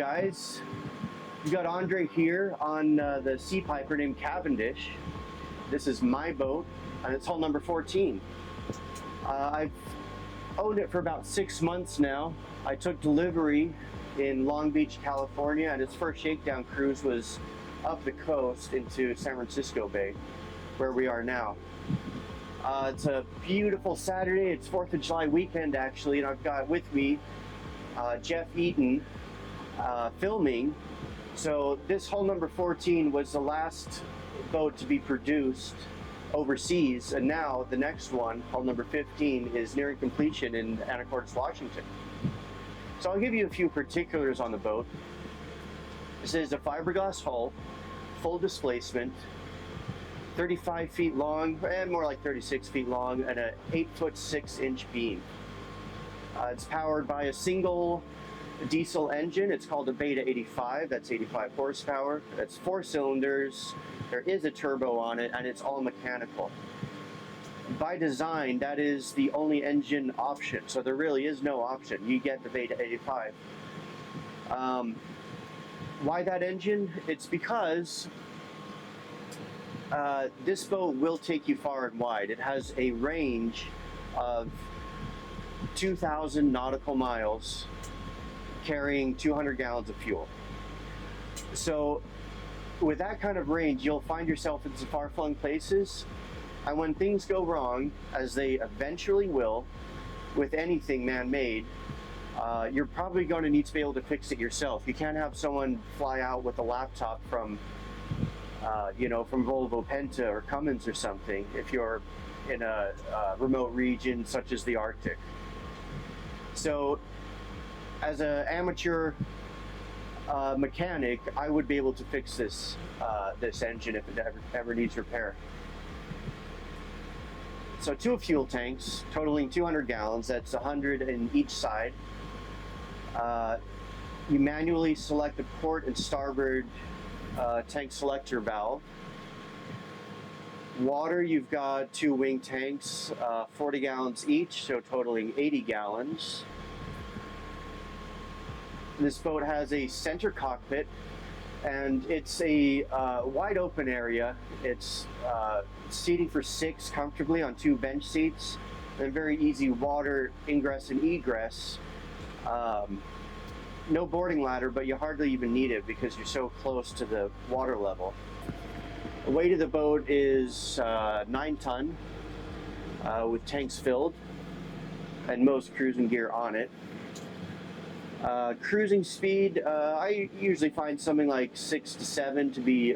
guys, you got Andre here on the SeaPiper named Cavendish. This is my boat, and it's hull number 14. I've owned it for about 6 months now. I took delivery in Long Beach, California, and its first shakedown cruise was up the coast into San Francisco Bay, where we are now. It's a beautiful Saturday. It's 4th of July weekend, actually, and I've got with me Jeff Eaton filming. So this hull number 14 was the last boat to be produced overseas, and now the next one, hull number 15, is nearing completion in Anacortes, Washington. So I'll give you a few particulars on the boat. This is a fiberglass hull, full displacement, 35 feet long, and more like 36 feet long, and an 8-foot 6-inch beam. It's powered by a single diesel engine. It's called a Beta 85. That's 85 horsepower. It's 4 cylinders. There is a turbo on it, and it's all mechanical. By design, that is the only engine option. So there really is no option. You get the Beta 85. Why that engine? It's because this boat will take you far and wide. It has a range of 2,000 nautical miles, carrying 200 gallons of fuel. So with that kind of range, you'll find yourself in some far-flung places, and when things go wrong, as they eventually will with anything man-made, you're probably going to need to be able to fix it yourself. You can't have someone fly out with a laptop from from Volvo Penta or Cummins or something if you're in a remote region such as the Arctic. So as an amateur mechanic, I would be able to fix this engine if it ever needs repair. So 2 fuel tanks totaling 200 gallons, that's 100 in each side. You manually select the port and starboard tank selector valve. Water, you've got 2 wing tanks, 40 gallons each, so totaling 80 gallons. This boat has a center cockpit, and it's a wide open area. It's seating for 6 comfortably on 2 bench seats, and very easy water ingress and egress. No boarding ladder, but you hardly even need it because you're so close to the water level. The weight of the boat is 9 ton with tanks filled and most cruising gear on it. Cruising speed, I usually find something like 6 to 7 to be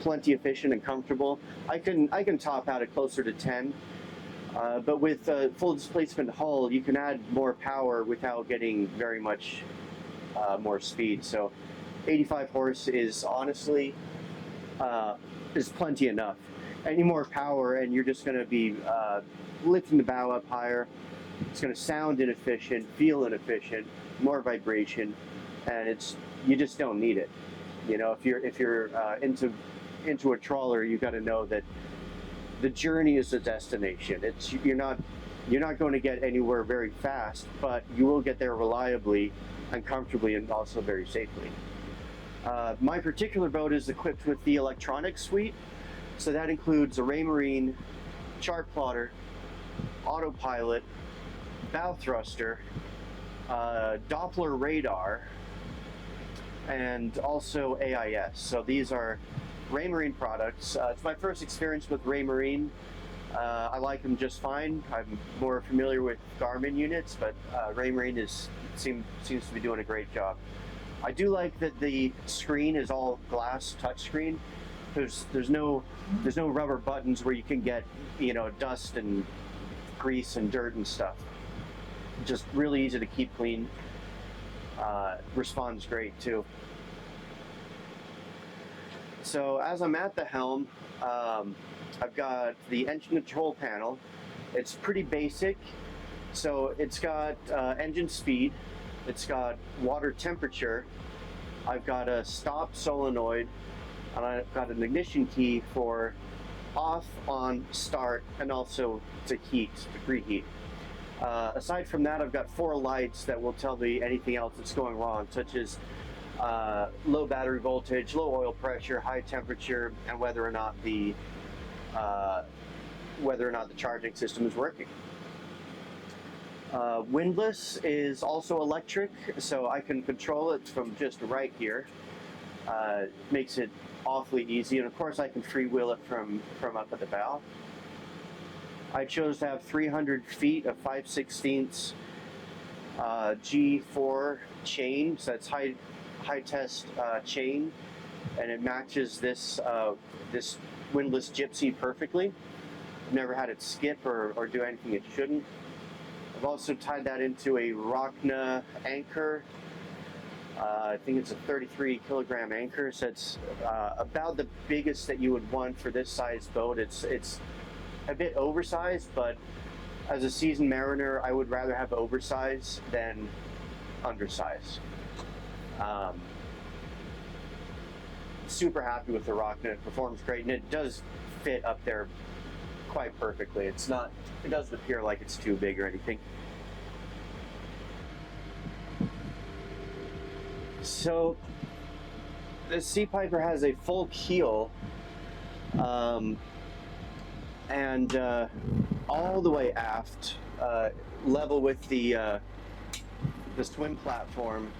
plenty efficient and comfortable. I can top out at closer to 10, but with a full displacement hull, you can add more power without getting very much more speed. So 85 horse is honestly is plenty enough. Any more power and you're just going to be lifting the bow up higher. It's going to sound inefficient, feel inefficient, more vibration, and you just don't need it. You know, if you're into a trawler, you got to know that the journey is the destination. You're not going to get anywhere very fast, but you will get there reliably and comfortably, and also very safely. My particular boat is equipped with the electronic suite, so that includes a Raymarine chart plotter, autopilot, bow thruster, Doppler radar, and also AIS. So these are Raymarine products. It's my first experience with Raymarine. I like them just fine. I'm more familiar with Garmin units, but Raymarine seems to be doing a great job. I do like that the screen is all glass touchscreen. There's no rubber buttons where you can get dust and grease and dirt and stuff. Just really easy to keep clean. Responds great too. So as I'm at the helm, I've got the engine control panel. It's pretty basic. So it's got engine speed, it's got water temperature, I've got a stop solenoid, and I've got an ignition key for off, on, start, and also to preheat. Aside from that, I've got 4 lights that will tell me anything else that's going wrong, such as low battery voltage, low oil pressure, high temperature, and whether or not the charging system is working. Windlass is also electric, so I can control it from just right here. Makes it awfully easy, and of course I can freewheel it from up at the bow. I chose to have 300 feet of 5/16 G4 chain, so that's high test chain, and it matches this windlass Gypsy perfectly. I've never had it skip or do anything it shouldn't. I've also tied that into a Rockna anchor. I think it's a 33 kilogram anchor, so it's about the biggest that you would want for this size boat. It's a bit oversized, but as a seasoned mariner, I would rather have oversized than undersized. Super happy with the Rockna. It performs great, and it does fit up there quite perfectly. It doesn't appear like it's too big or anything. So the SeaPiper has a full keel, and all the way aft, level with the swim platform,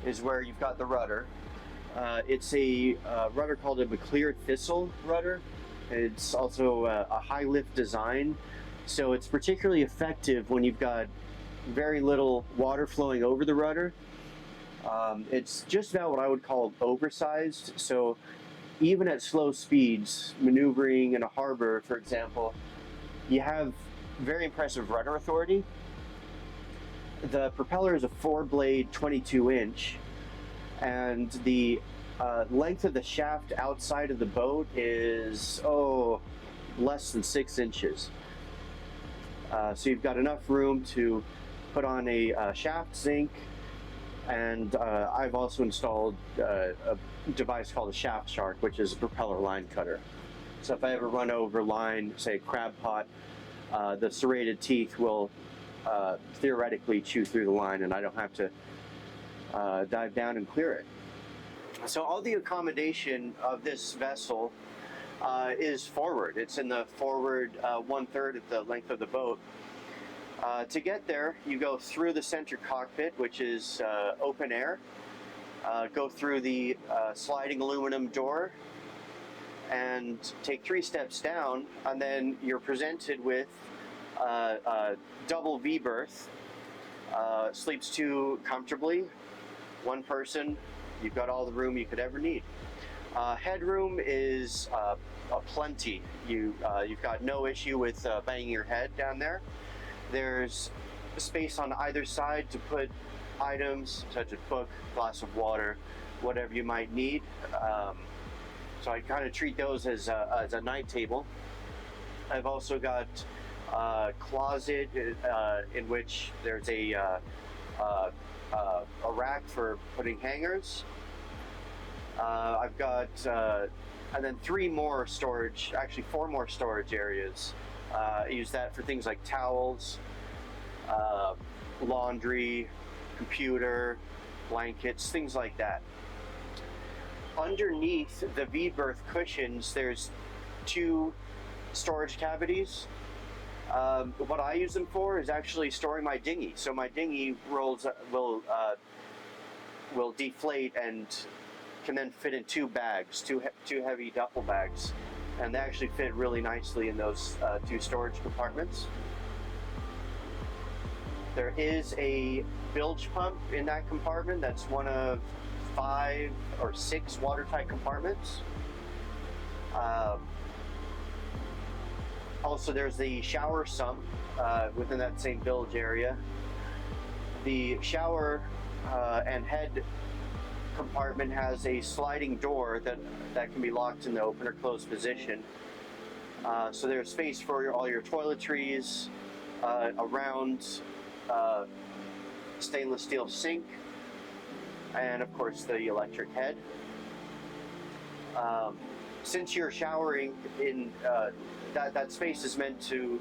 is where you've got the rudder. It's a rudder called a McClear Thistle rudder. It's also a high lift design, so it's particularly effective when you've got very little water flowing over the rudder. It's just about what I would call oversized, so even at slow speeds, maneuvering in a harbor, for example, you have very impressive rudder authority. The propeller is a 4-blade 22-inch, and the length of the shaft outside of the boat is less than 6 inches. So you've got enough room to put on a shaft zinc, and I've also installed a device called a shaft shark, which is a propeller line cutter. So if I ever run over line, say a crab pot, the serrated teeth will theoretically chew through the line, and I don't have to dive down and clear it. So all the accommodation of this vessel is forward. It's in the forward 1/3 of the length of the boat. To get there, you go through the center cockpit, which is open air, go through the sliding aluminum door, and take 3 steps down, and then you're presented with a double V berth. Sleeps 2 comfortably, 1 person. You've got all the room you could ever need. Headroom is plenty. You've got no issue with banging your head down there. There's space on either side to put items such as book, glass of water, whatever you might need. So I kind of treat those as a night table. I've also got a closet in which there's a rack for putting hangers. I've got and then 3 more storage, actually 4 more storage areas. I use that for things like towels, laundry, computer, blankets, things like that. Underneath the V berth cushions, there's 2 storage cavities. What I use them for is actually storing my dinghy. So my dinghy will deflate and can then fit in 2 bags, 2 heavy duffel bags, and they actually fit really nicely in those 2 storage compartments. There is a bilge pump in that compartment. That's one of 5 or 6 watertight compartments. Also, there's the shower sump within that same bilge area. The shower and head compartment has a sliding door that can be locked in the open or closed position. So there's space for all your toiletries, around stainless steel sink, and of course the electric head. Since you're showering in that space is meant to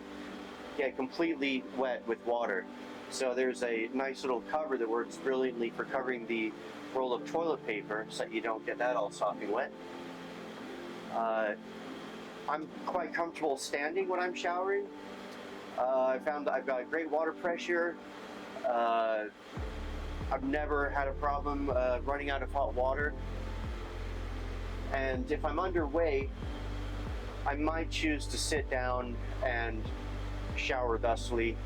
get completely wet with water, so there's a nice little cover that works brilliantly for covering the roll of toilet paper so that you don't get that all sopping wet. I'm quite comfortable standing when I'm showering. I found that I've got great water pressure. I've never had a problem running out of hot water. And if I'm underway, I might choose to sit down and shower thusly,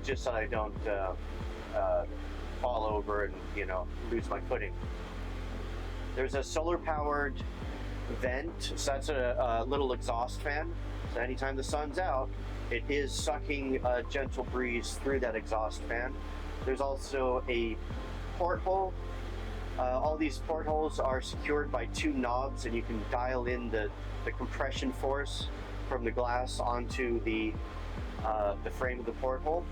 just so I don't fall over and, you know, lose my footing. There's a solar-powered vent, so that's a little exhaust fan. So anytime the sun's out, it is sucking a gentle breeze through that exhaust fan. There's also a porthole. All these portholes are secured by two knobs, and you can dial in the compression force from the glass onto the frame of the porthole.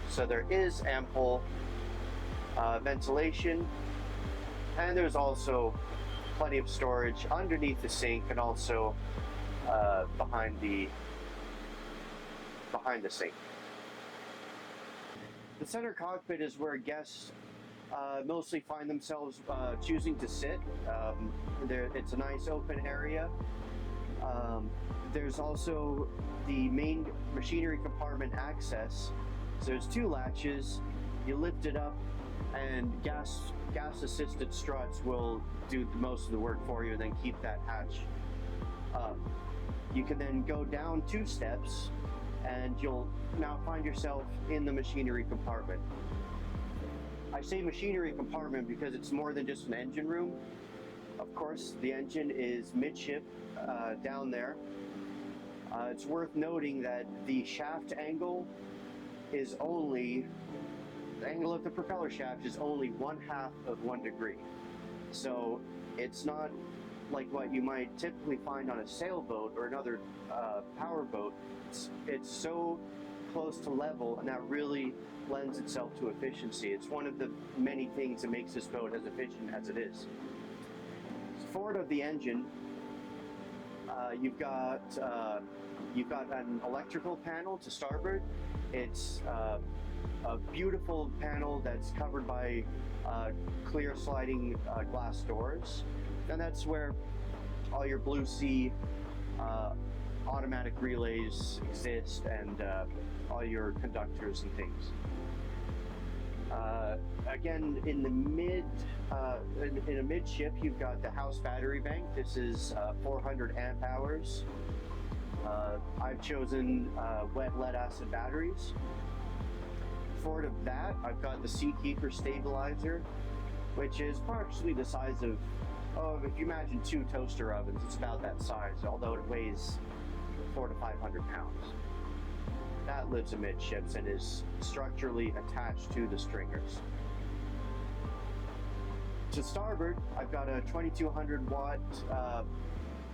So there is ample ventilation, and there's also plenty of storage underneath the sink and also behind the sink. The center cockpit is where guests mostly find themselves choosing to sit. It's a nice open area. There's also the main machinery compartment access. So there's two latches. You lift it up, and gas assisted struts will do most of the work for you and then keep that hatch up. You can then go down 2 steps and you'll now find yourself in the machinery compartment. I say machinery compartment because it's more than just an engine room. Of course, the engine is midship down there. It's worth noting that the shaft angle is only, the angle of the propeller shaft is only 1/2 of 1 degree. So it's not like what you might typically find on a sailboat or another power boat. It's so close to level, and that really lends itself to efficiency. It's one of the many things that makes this boat as efficient as it is. Forward of the engine, you've got an electrical panel to starboard. It's a beautiful panel that's covered by clear sliding glass doors, and that's where all your Blue Sea automatic relays exist, and all your conductors and things. Again, in the in a midship, you've got the house battery bank. This is 400 amp hours. I've chosen wet lead acid batteries. Forward of that, I've got the SeaPiper stabilizer, which is partially the size of, if you imagine 2 toaster ovens, it's about that size, although it weighs 400 to 500 pounds. That lives amidships and is structurally attached to the stringers. To starboard, I've got a 2200 watt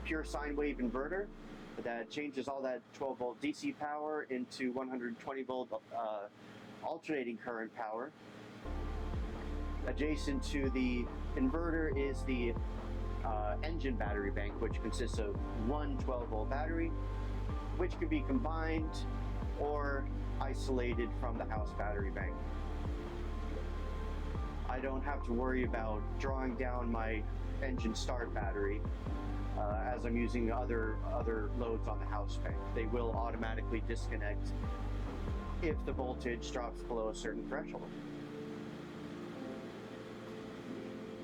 pure sine wave inverter that changes all that 12 volt DC power into 120 volt alternating current power. Adjacent to the inverter is the engine battery bank, which consists of one 12 volt battery, which can be combined or isolated from the house battery bank. I don't have to worry about drawing down my engine start battery as I'm using other loads on the house bank. They will automatically disconnect if the voltage drops below a certain threshold.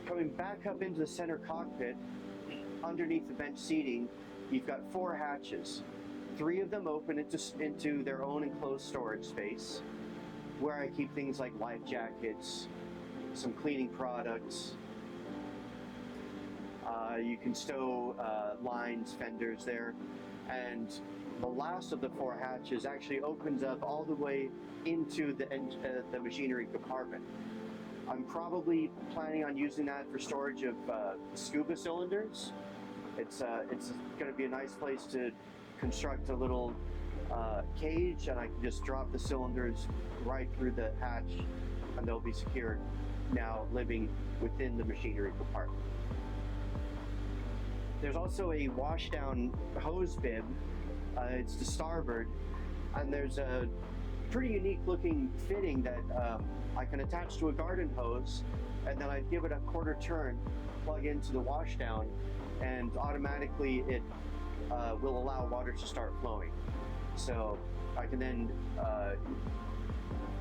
Coming back up into the center cockpit, underneath the bench seating, you've got 4 hatches. 3 of them open into their own enclosed storage space, where I keep things like life jackets, some cleaning products. You can stow lines, fenders there, and the last of the 4 hatches actually opens up all the way into the machinery compartment. I'm probably planning on using that for storage of scuba cylinders. It's going to be a nice place to construct a little cage, and I can just drop the cylinders right through the hatch, and they'll be secured, now living within the machinery compartment. There's also a washdown hose bib. It's to starboard, and there's a pretty unique looking fitting that I can attach to a garden hose, and then I give it a quarter turn, plug into the washdown, and automatically it will allow water to start flowing. So I can then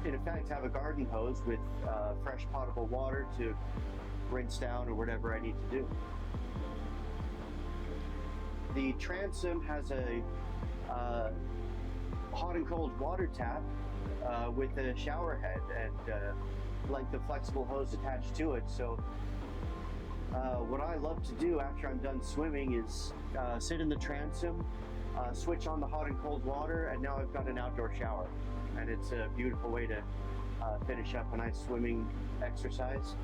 in effect have a garden hose with fresh potable water to rinse down or whatever I need to do. The transom has a hot and cold water tap with a shower head and like the flexible hose attached to it. So what I love to do after I'm done swimming is sit in the transom, switch on the hot and cold water, and now I've got an outdoor shower. And it's a beautiful way to finish up a nice swimming exercise.